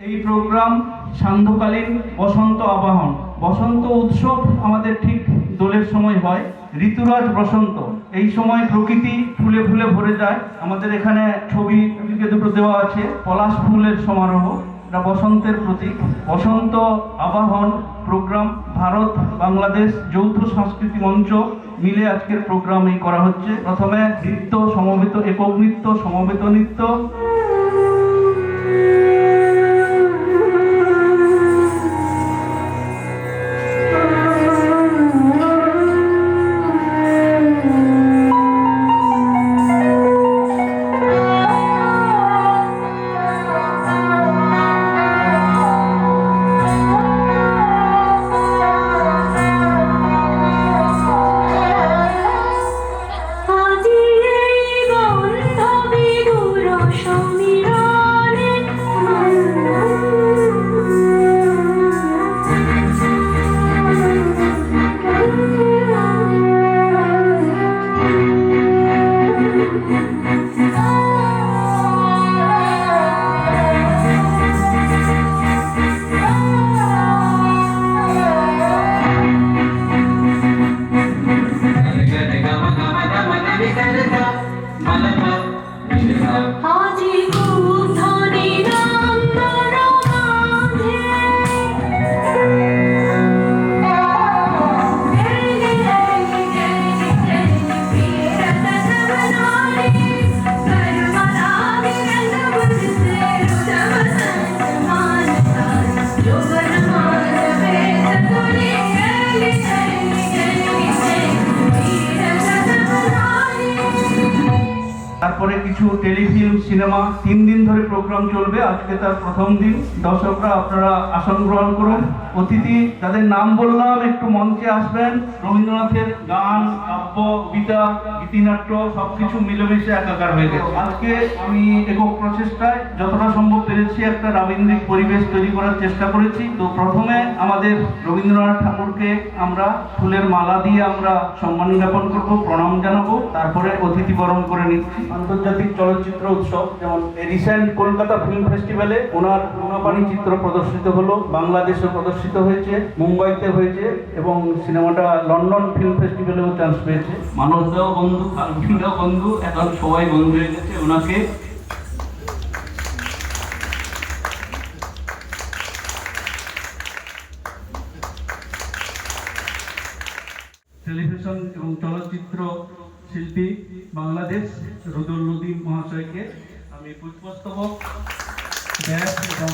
এই প্রোগ্রাম সান্ধ্যকালীন বসন্ত আবাহন। বসন্ত উৎসব আমাদের ঠিক দোলের সময় হয়, ঋতুরাজ বসন্ত। এই সময় প্রকৃতি ফুলে ফুলে ভরে যায়। আমাদের এখানে ছবি দুটো দেওয়া আছে, পলাশ ফুলের সমারোহ, এটা বসন্তের প্রতীক। বসন্ত আবাহন প্রোগ্রাম ভারত বাংলাদেশ যৌথ সাংস্কৃতিক মঞ্চ মিলে আজকের প্রোগ্রাম এই করা হচ্ছে। প্রথমে নৃত্য, সমবেত একক নৃত্য, সমবেত নৃত্য, তারপরে কিছু টেলিফিল্ম, সিনেমা। 3 দিন ধরে প্রোগ্রাম চলবে। আজকে তার প্রথম দিন। দর্শকরা আপনারা আসন গ্রহণ করুন। অতিথি যাদের নাম বললাম একটু মঞ্চে আসবেন। রবীন্দ্রনাথের গান, কাব্য, কবিতা, গীতিনাট্য সবকিছু মিলেমিশে একাকার হয়ে গেছে। আজকে আমি একক প্রচেষ্টায় যতটা সম্ভব পেরেছি একটা রাবীন্দ্রিক পরিবেশ তৈরি করার চেষ্টা করেছি। তো প্রথমে আমাদের রবীন্দ্রনাথ ঠাকুরকে আমরা ফুলের মালা দিয়ে আমরা সম্মান জ্ঞাপন করব, প্রণাম জানাবো। তারপরে অতিথি বরণ করে নিচ্ছি। আন্তর্জাতিক চলচ্চিত্র উৎসব, যেমন রিসেন্ট কলকাতা ফিল্ম ফেস্টিভ্যালে ওনার রুনাপানি চিত্র প্রদর্শিত হলো, বাংলাদেশে প্রদর্শিত হয়েছে, মুম্বাইতে হয়েছে এবং সিনেমাটা লন্ডন ফিল্ম ফেস্টিভ্যালেও চান্স পেয়েছে। মানসদাও বন্ধু, ফাল্গুনদাও বন্ধু, এখন সবাই বন্ধু হয়ে গেছে। ওনাকে টেলিভিশন এবং চলচ্চিত্র শিল্পী বাংলাদেশ রুদুল নদী মহাশয়কে আমি পুষ্পস্তবক, ব্যাস এবং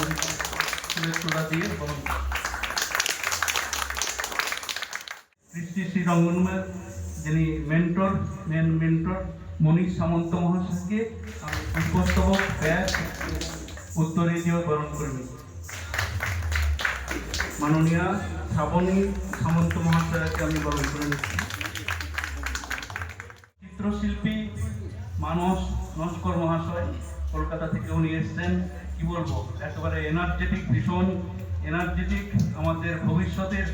ফুলের তোড়া দিয়ে বরণ কৃষ্টি শ্রী রঙ্গনমের যিনি মেন্টর মনীষ সামন্ত মহাশয়কে আমি পুষ্পস্তবক, ব্যাস, উত্তরে দিয়ে বরণ করবি। মাননীয়া শ্রাবণী সামন্ত মহাশয়কে আমি বরণ করে নিচ্ছি। চিত্রশিল্পী মানস নস্কর মহাশয়, কলকাতা থেকে উনি এসছেন। কি বলবো, একেবারে এনার্জেটিক, ভীষণ এনার্জেটিক। আমাদের ভবিষ্যতের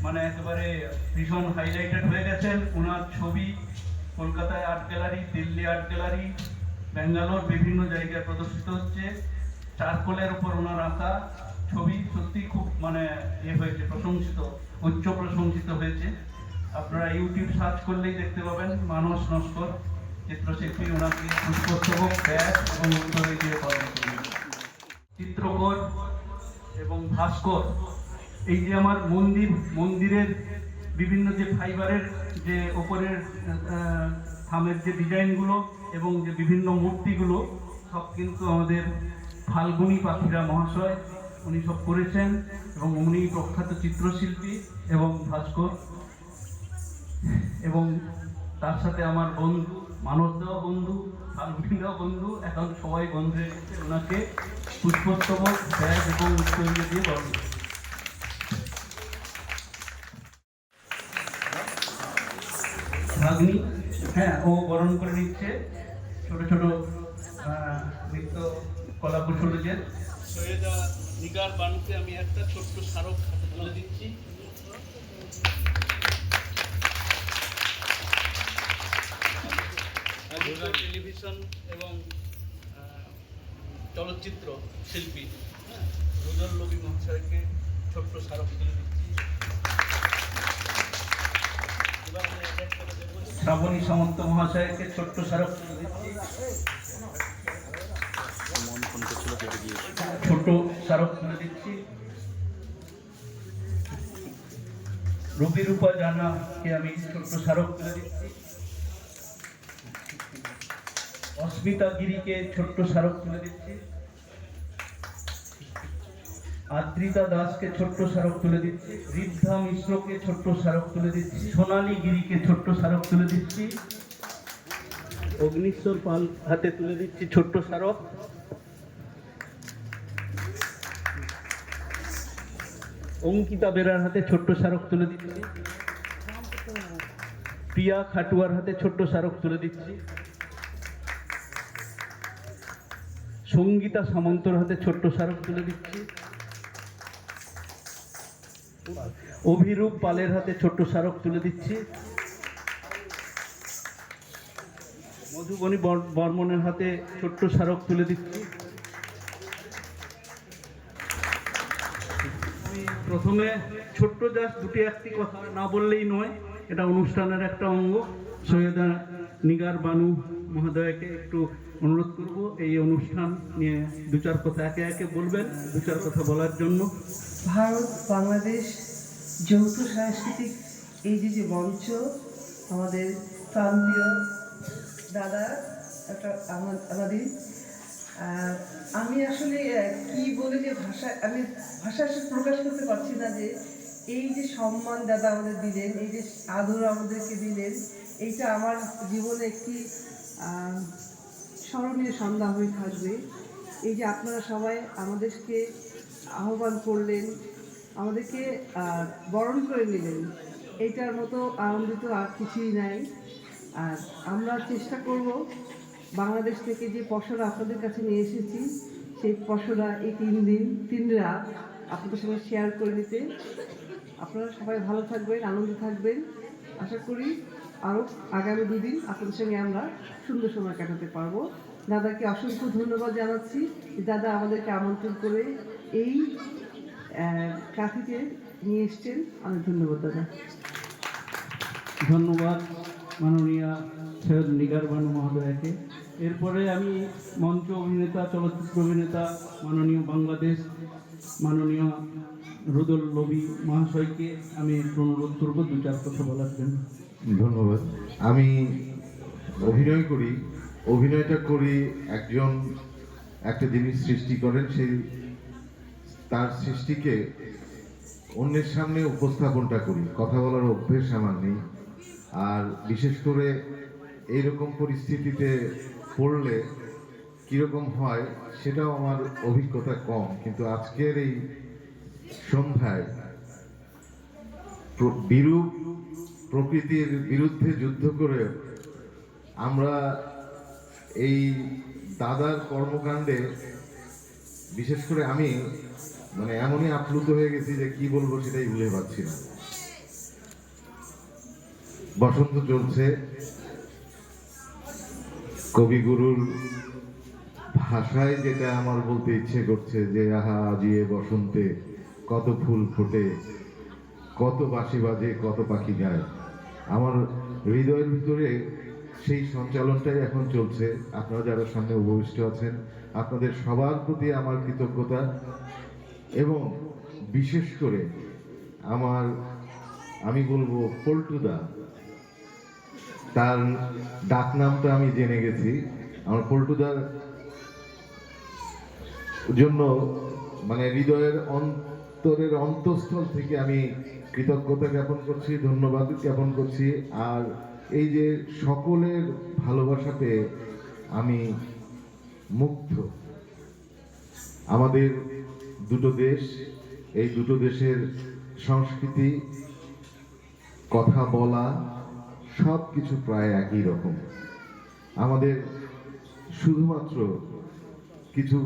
মানে একেবারে ভীষণ হাইলাইটেড হয়ে গেছেন। ওনার ছবি কলকাতায় art gallery, Delhi art gallery, Bangalore বিভিন্ন জায়গায় প্রদর্শিত হচ্ছে। চারকোলের উপর ওনার আঁকা ছবি সত্যি খুব মানে হয়েছে, প্রশংসিত, উচ্চ প্রশংসিত হয়েছে। আপনারা ইউটিউব সার্চ করলেই দেখতে পাবেন মানস নস্কর চিত্রশিল্পী। ওনাকে পুষ্পস্তবক, ব্যাস এবং উত্তরে দিয়ে পালন করবেন। চিত্রকর এবং ভাস্কর, এই যে আমার মন্দিরের বিভিন্ন যে ফাইবারের যে ওপরের থামের যে ডিজাইনগুলো এবং যে বিভিন্ন মূর্তিগুলো সব কিন্তু আমাদের ফাল্গুনী পাখিরা মহাশয় উনি সব করেছেন এবং উনি প্রখ্যাত চিত্রশিল্পী এবং ভাস্কর। এবং তার সাথে আমার বন্ধু মানসদাও বন্ধু, ফাল্গুনীদাও বন্ধু, এখন সবাই বন্ধু হয়ে গেছে। ওনাকে পুষ্পস্তবক, ব্যাস এবং উত্তরীয় দিয়ে বরণ। ভাগ্নি, হ্যাঁ, ও বরণ করে নিচ্ছে। ছোট ছোট নৃত্য কলা কুশলীদের সৈয়দা নিগার বানুকে আমি একটা ছোট্ট স্মারক হাতে তুলে দিচ্ছি। টেলিভিশন এবং চলচ্চিত্র শিল্পী। রুদল লবি মহাশয়কে ছোট্ট স্মারক তুলে দিচ্ছি। শ্রাবণী সামন্ত মহাশয়কে ছোট্ট স্মারক তুলে দিচ্ছি। ছোট স্মারক তুলে দিচ্ছি। রবি রূপা জানাকে আমি ছোট্ট স্মারক তুলে দিচ্ছি। অস্মিতা গিরিকে ছোট্ট স্মারক তুলে দিচ্ছি। আদ্রিতা দাসকে ছোট্ট স্মারক তুলে দিচ্ছি। ঋদ্ধা মিশ্রকে ছোট্ট স্মারক তুলে দিচ্ছি। সোনালী গিরিকে ছোট্ট স্মারক তুলে দিচ্ছি। অগ্নিশ্বর পাল হাতে তুলে দিচ্ছি ছোট্ট স্মারক। অঙ্কিতা বেরার হাতে ছোট্ট স্মারক তুলে দিচ্ছি। প্রিয়া খাটুয়ার হাতে ছোট্ট স্মারক তুলে দিচ্ছি। সঙ্গীতা সামন্তর হাতে ছোট্ট স্মারক তুলে দিচ্ছি। অভিরূপ পালের হাতে ছোট্ট স্মারক তুলে দিচ্ছি। মধুবনী বর্মনের হাতে ছোট্ট স্মারক তুলে দিচ্ছি। প্রথমে ছোট্ট জাস্ট একটি কথা না বললেই নয়, এটা অনুষ্ঠানের একটা অঙ্গ। সৈয়দা নিগার বানু মহোদয়কে একটু অনুরোধ করব এই অনুষ্ঠান নিয়ে দু চার কথা একে একে বলবেন, দু চার কথা বলার জন্য। ভারত বাংলাদেশ যৌথ সাংস্কৃতিক এই যে মঞ্চ, আমাদের প্রান্তীয় দাদা একটা আমাদের, আমি আসলে কি বলে যে আমি ভাষা প্রকাশ করতে পারছি না যে এই যে সম্মান দাদা আমাদের দিলেন, এই যে আদর আমাদেরকে দিলেন, এইটা আমার জীবনে একটি স্মরণীয় সন্ধ্যা হয়ে থাকবে। এই যে আপনারা সবাই আমাদেরকে আহ্বান করলেন, আমাদেরকে বরণ করে নিলেন, এইটার মতো আনন্দিত আর কিছুই নাই। আর আমরা চেষ্টা করব বাংলাদেশ থেকে যে পসরা আপনাদের কাছে নিয়ে এসেছি, সেই পসরা এই 3 দিন 3 রাত আপনাদের সঙ্গে শেয়ার করে নিতে। আপনারা সবাই ভালো থাকবেন, আনন্দ থাকবেন। আশা করি আরও আগামী 2 দিন আপনাদের সঙ্গে আমরা সুন্দর সময় কাটাতে পারবো। দাদাকে অসংখ্য ধন্যবাদ জানাচ্ছি। দাদা আমাদেরকে আমন্ত্রণ করে এই কাঠিতে নিয়ে এসছেন, অনেক ধন্যবাদ দাদা। ধন্যবাদ মাননীয়া সৈয়দ নিগার বানু মহোদয়কে। এরপরে আমি মঞ্চ অভিনেতা, চলচ্চিত্র অভিনেতা মাননীয় বাংলাদেশ মাননীয় রুদল লবি মহাশয়কে আমি একটু অনুরোধ করবো 2-4 কথা বলার জন্য। ধন্যবাদ। আমি অভিনয় করি, অভিনয়টা করি একজন একটা জিনিস সৃষ্টি করেন, সেই তার সৃষ্টিকে অন্যের সামনে উপস্থাপনটা করি। কথা বলার অভ্যেস আমার নেই, আর বিশেষ করে এইরকম পরিস্থিতিতে পড়লে কীরকম হয় সেটাও আমার অভিজ্ঞতা কম। কিন্তু আজকের এই সন্ধ্যায় বিরূপ প্রকৃতির বিরুদ্ধে যুদ্ধ করে আমরা এই দাদার কর্মকাণ্ডে, বিশেষ করে আমি এমনই আপ্লুত হয়ে গেছি যে কি বলবো সেটাই ভুলে পাচ্ছি না। বসন্ত চলছে, কবিগুরুর ভাষায় যেটা আমার বলতে ইচ্ছে করছে যে আহা আজিয়ে বসন্তে কত ফুল ফোটে, কত বাঁশি বাজে, কত পাখি গায়। আমার হৃদয়ের ভিতরে সেই সঞ্চালনটাই এখন চলছে। আপনারা যারা সামনে উপবিষ্ট আছেন, আপনাদের সবার প্রতি আমার কৃতজ্ঞতা, এবং বিশেষ করে আমি বলবো পল্টুদা, তার ডাক নামটা আমি জেনে গেছি। আমার পল্টুদার জন্য হৃদয়ের অন্তরের অন্তঃস্থল থেকে আমি কৃতজ্ঞতা জ্ঞাপন করছি, ধন্যবাদ জ্ঞাপন করছি। আর এই যে সকলের ভালোবাসা পেয়ে আমি মুগ্ধ। আমাদের দুটো দেশ, এই দুটো দেশের সংস্কৃতি, কথা বলা সব কিছু প্রায় একই রকম। আমাদের শুধুমাত্র কিছু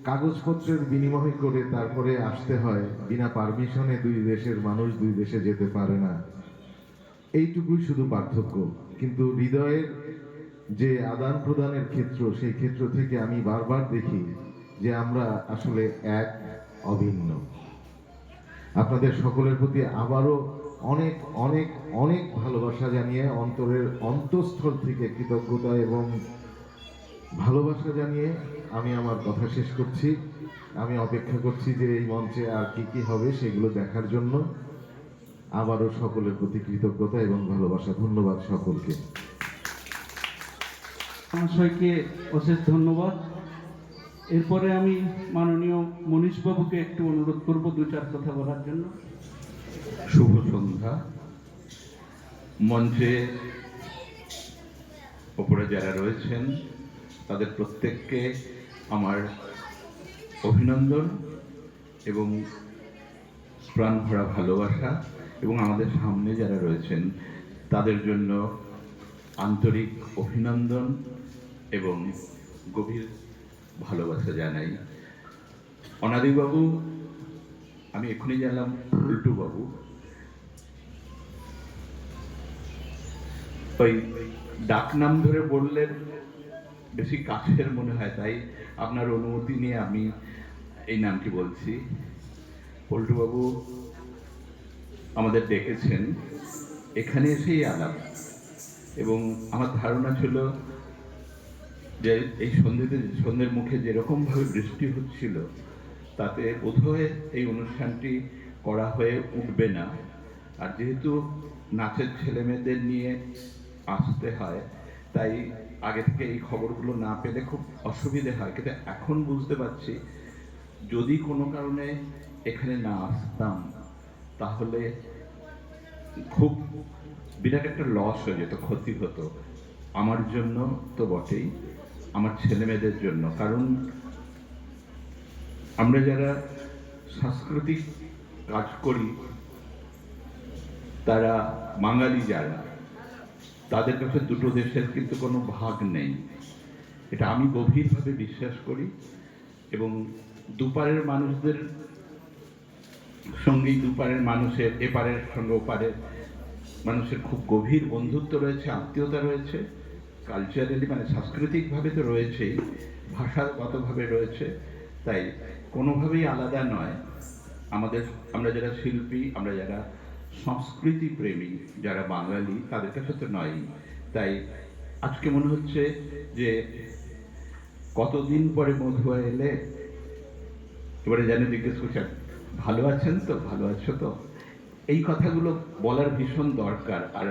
কাগজপত্রের বিনিময় করে তারপরে আসতে হয়, বিনা পারমিশনে 2 দেশের মানুষ 2 দেশে যেতে পারে না, এইটুকুই শুধু পার্থক্য। কিন্তু হৃদয়ের যে আদান প্রদানের ক্ষেত্র, সেই ক্ষেত্র থেকে আমি বারবার দেখি যে আমরা আসলে এক। অভিন্ন। আপনাদের সকলের প্রতি আবারও অনেক অনেক অনেক ভালোবাসা জানিয়ে, অন্তরের অন্তঃস্থল থেকে কৃতজ্ঞতা এবং ভালোবাসা জানিয়ে আমি আমার কথা শেষ করছি। আমি অপেক্ষা করছি যে এই মঞ্চে আর কি কি হবে সেগুলো দেখার জন্য। আবারও সকলের প্রতি কৃতজ্ঞতা এবং ভালোবাসা। ধন্যবাদ সকলকে। মহাশয়কে অশেষ ধন্যবাদ। এরপরে আমি মাননীয় মনীশবাবুকে একটু অনুরোধ করব 2-4 কথা বলার জন্য। শুভ সন্ধ্যা। মঞ্চে ওপরে যারা রয়েছেন তাদের প্রত্যেককে আমার অভিনন্দন এবং প্রাণ ভরা ভালোবাসা, এবং আমাদের সামনে যারা রয়েছেন তাদের জন্য আন্তরিক অভিনন্দন এবং গভীর ভালোবাসা জানাই। অনাদিবাবু, আমি এক্ষুনি জানলাম উল্টুবাবু, ওই ডাক নাম ধরে বললেন বেশি কাছের মনে হয়, তাই আপনার অনুমতি নিয়ে আমি এই নামটি বলছি। পল্টুবাবু আমাদের ডেকেছেন, এখানে এসেই আলাপ, এবং আমার ধারণা ছিল যে এই সন্ধ্যের মুখে যেরকমভাবে বৃষ্টি হচ্ছিল তাতে বোধহয় এই অনুষ্ঠানটি করা হয়ে উঠবে না। আর যেহেতু নাচের ছেলেমেয়েদের নিয়ে আসতে হয়, তাই আগে থেকে এই খবরগুলো না পেলে খুব অসুবিধে হয়। কিন্তু এখন বুঝতে পারছি যদি কোনো কারণে এখানে না আসতাম তাহলে খুব বিরাট একটা লস হয়ে যেত, ক্ষতি হতো আমার জন্য তো বটেই, আমার ছেলেমেয়েদের জন্য। কারণ আমরা যারা সাংস্কৃতিক কাজ করি তারা বাঙালি যারা, তাদের কাছে দুটো দেশের কিন্তু কোনো ভাগ নেই, এটা আমি গভীরভাবে বিশ্বাস করি। এবং দুপারের মানুষদের সঙ্গেই দুপারের মানুষের, এপারের সঙ্গে ওপারের মানুষের খুব গভীর বন্ধুত্ব রয়েছে, আত্মীয়তা রয়েছে, কালচারালি মানে সাংস্কৃতিকভাবে তো রয়েছেই, ভাষাগতভাবে রয়েছে, তাই কোনোভাবেই আলাদা নয়। আমরা যারা শিল্পী, আমরা যারা সংস্কৃতি প্রেমী, যারা বাঙালি, তাদের কাছে তো নয়। তাই আজকে মনে হচ্ছে যে কতদিন পরে মধুয়া এলে, এবারে যেন জিজ্ঞেস করছেন ভালো আছেন তো, ভালো আছো তো, এই কথাগুলো বলার ভীষণ দরকার। আর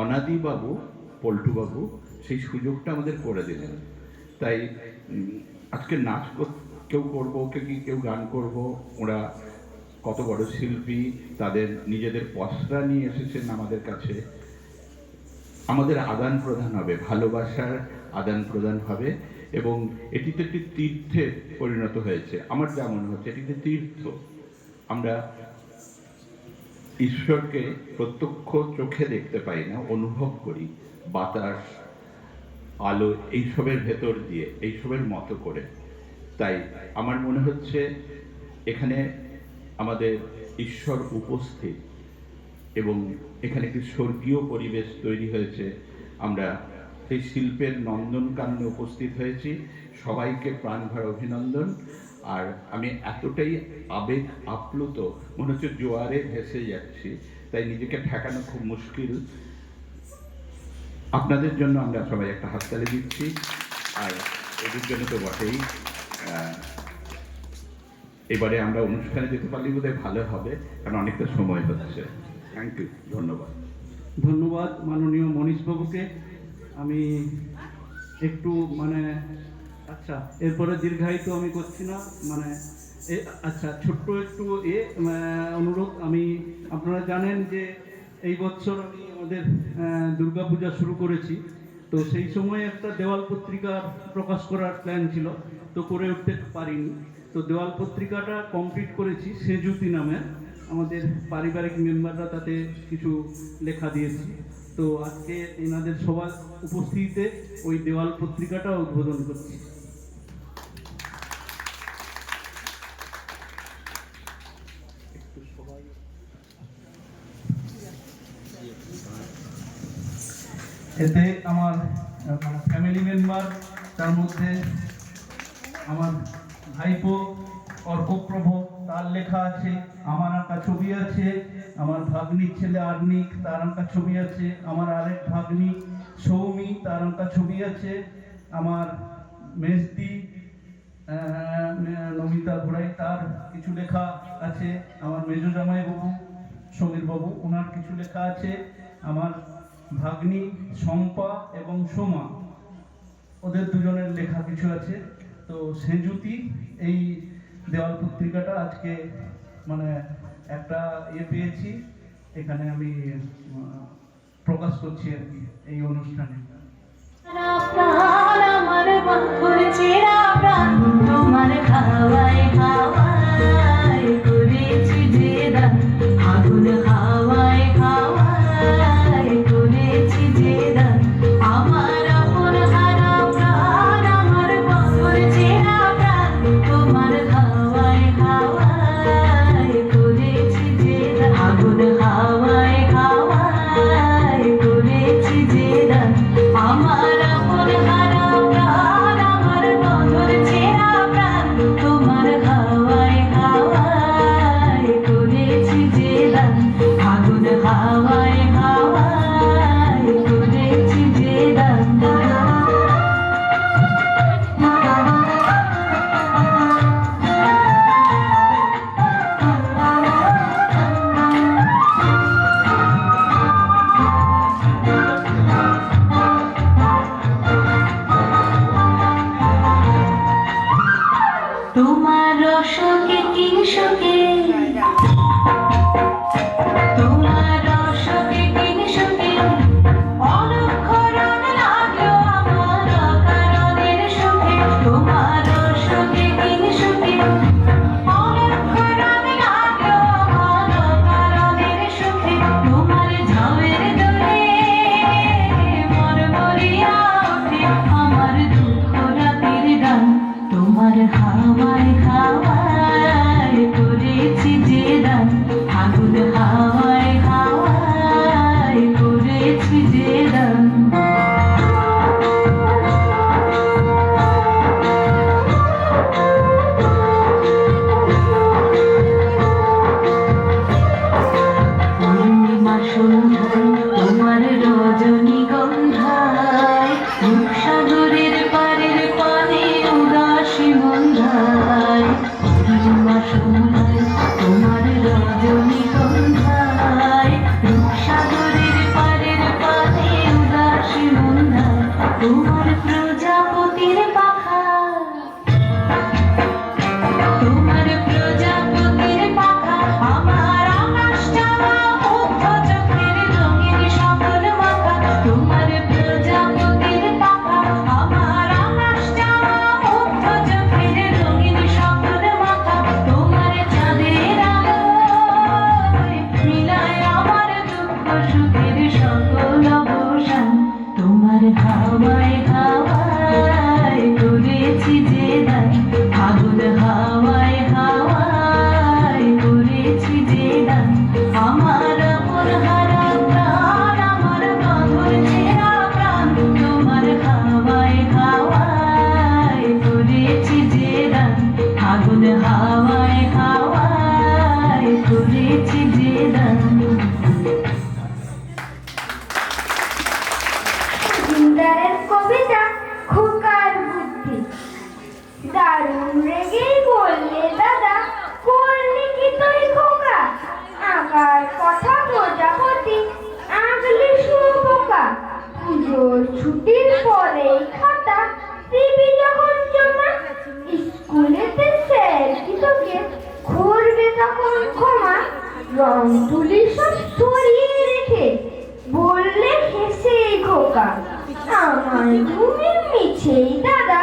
অনাদিবাবু, পল্টুবাবু সেই সুযোগটা আমাদের করে দিলেন। তাই আজকে নাচ কেউ করবো, কেউ গান করব, ওরা কত বড় শিল্পী, তাদের নিজেদের পসরা নিয়ে এসেছেন আমাদের কাছে। আমাদের আদান প্রদান হবে, ভালোবাসার আদান প্রদান হবে, এবং এটিতে একটি তীর্থে পরিণত হয়েছে। আমার যা মনে হচ্ছে এটিতে তীর্থ। আমরা ঈশ্বরকে প্রত্যক্ষ চোখে দেখতে পাই না, অনুভব করি বাতাস, আলো, এইসবের ভেতর দিয়ে, এইসবের মতো করে। তাই আমার মনে হচ্ছে এখানে আমাদের ঈশ্বর উপস্থিত, এবং এখানে একটি স্বর্গীয় পরিবেশ তৈরি হয়েছে। আমরা সেই শিল্পের নন্দনকাননে উপস্থিত হয়েছি। সবাইকে প্রাণ ভরা অভিনন্দন। আর আমি এতটাই আবেগ আপ্লুত, মনে হচ্ছে জোয়ারে ভেসে যাচ্ছি, তাই নিজেকে ঠেকানো খুব মুশকিল। আপনাদের জন্য আমরা সবাই একটা হাততালি দিচ্ছি, আর এদের জন্য তো বটেই। এবারে আমরা অনুষ্ঠানে যেতে পারলে বোধহয় ভালো হবে, কারণ অনেকটা সময় হচ্ছে। থ্যাংক ইউ, ধন্যবাদ। ধন্যবাদ মাননীয় মনীশবাবুকে। আমি একটু আচ্ছা, এরপরে দীর্ঘায়িত আমি করছি না, আচ্ছা ছোট্ট একটু অনুরোধ। আপনারা জানেন যে এই বছর আমি আমাদের দুর্গাপূজা শুরু করেছি, তো সেই সময় একটা দেওয়াল পত্রিকা প্রকাশ করার প্ল্যান ছিল, তো করে উঠতে পারিনি। তো দেওয়াল পত্রিকাটা কমপ্লিট করেছি সেজুতি নামে, আমাদের পারিবারিক মেম্বাররা তাতে কিছু লেখা দিয়েছি। তো আজকে এনাদের সবার উপস্থিতিতে ওই দেওয়াল পত্রিকাটা উদ্বোধন করছি। এতে আমার ফ্যামিলি মেম্বার, তার মধ্যে আমার ভাইপো অর্কপ্রভ তার লেখা আছে, আমার আঁকা ছবি আছে, আমার ভাগ্নির ছেলে আর্নিক তার আঁকা ছবি আছে, আমার আরেক ভাগ্নি সৌমি তার আঁকা ছবি আছে, আমার মেজদি নমিতা ঘোড়াই তার কিছু লেখা আছে, আমার মেজো জামাই বাবু সমীর বাবু ওনার কিছু লেখা আছে, আমার ভাগ্নি শম্পা এবং সোমা ওদের দুজনের লেখা কিছু আছে। তো সেজুতি এই দেওয়াল পত্রিকাটা আজকে মানে একটা পেয়েছি, এখানে আমি প্রকাশ করছি আর কি এই অনুষ্ঠানে। আমার বন্ধুর চেরা প্রাণ তোমার খাওয়ায় খাওয়ায় করেছি যে দান, আগুন খাওয়ায় খাওয়ায় করেছি যে দান, আমার আপন হারা প্রাণ আমার বন্ধুর চেরা প্রাণ তোমার খাওয়ায় খাওয়ায় করেছি যে দান, আগুন খাওয়ায় খাওয়ায় করেছি যে দান, আমার আপন হারা প্রাণ আমার বন্ধুর চেরা প্রাণ তোমার খাওয়ায় খাওয়ায় করেছি যে দান, আগুন খাওয়ায় খাওয়ায় করেছি যে দান। তোমার রসকে কিংসকে তোমার রসকে কিংসকে অলক্ষরণ লাগলো আমার অকারণের সুখে, তোমার রসকে কিংসকে অলক্ষরণ লাগলো আমার অকারণের সুখে, তোমার ঝাউয়ের দোলে মরমরিয়া ওঠে আমার দুঃখ রাতের গান, তোমার হাওয়ায় হাওয়ায় করেছি যে দান, আগুন হাওয়ায় হাওয়ায় করেছি যে দান। পূর্ণিমা সন্ধ্যায় তোমার রজনীগন্ধায় রূপসাগরের পারের পানে উদাসী মন্ধায়, পূর্ণিমা সন্ধ্যায় তোমার রজনীগন্ধায় রূপসাগরের পারের পানে উদাসী মন্ধায়, তোমার প্রজাপতির পাখা তোমার প্রজাপতির পাখা আমার আকাশ চাওয়া মুগ্ধ চোখের রঙিন সকল মাথা, তোমার প্রজাপতির পাখা আমার আকাশ চাওয়া মুগ্ধ চোখের রঙিন সকল মাথা, তোমার চাঁদের আলোয় মিলায় আমার দুঃখ সুখের সকল অবসান, তোমার হাওয়ায় হাওয়ায় করেছি যে দান, আগুন হাওয়ায় হাওয়ায় করেছি যে দান, আমার আপন হারা প্রাণ আমার বন্ধুর চেরা প্রাণ তোমার হাওয়ায় হাওয়ায় করেছি যে দান, আগুন হাওয়ায় হাওয়ায় করেছি যে দান। জিন্দারের কবিতা খোকার বুদ্ধি, দারুণ রেগে বললে দাদা করলি কি তুই খোকা, আঁকার কথা প্রজাপতি আঁকলি শুয়োপোকা, পুজোর ছুটির পরে খাতা দিবি যখন জমা, স্কুলেতে স্যার কি তোকে করবে তখন ক্ষমা, রং তুলি সব সরিয়ে রেখে বললে হেসে খোকা, আমার তুমি মিছেই দাদা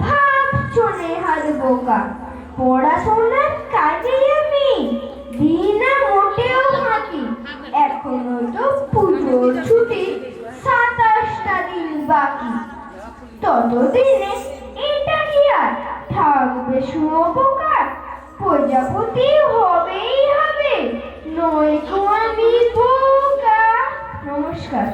ভাবছো নেহাত বোকা, পড়াশোনার কাজে আমি দিই না মোটেও ফাঁকি, এখনো তো পুজোর ছুটি 27টা দিন বাকি, ততদিনে এটা কি আর থাকবে শুয়োপোকা, প্রজাপতি হবেই হবে নয়তো আমি বোকা। নমস্কার।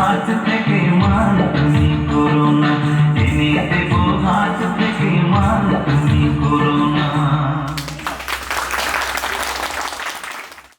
हाथ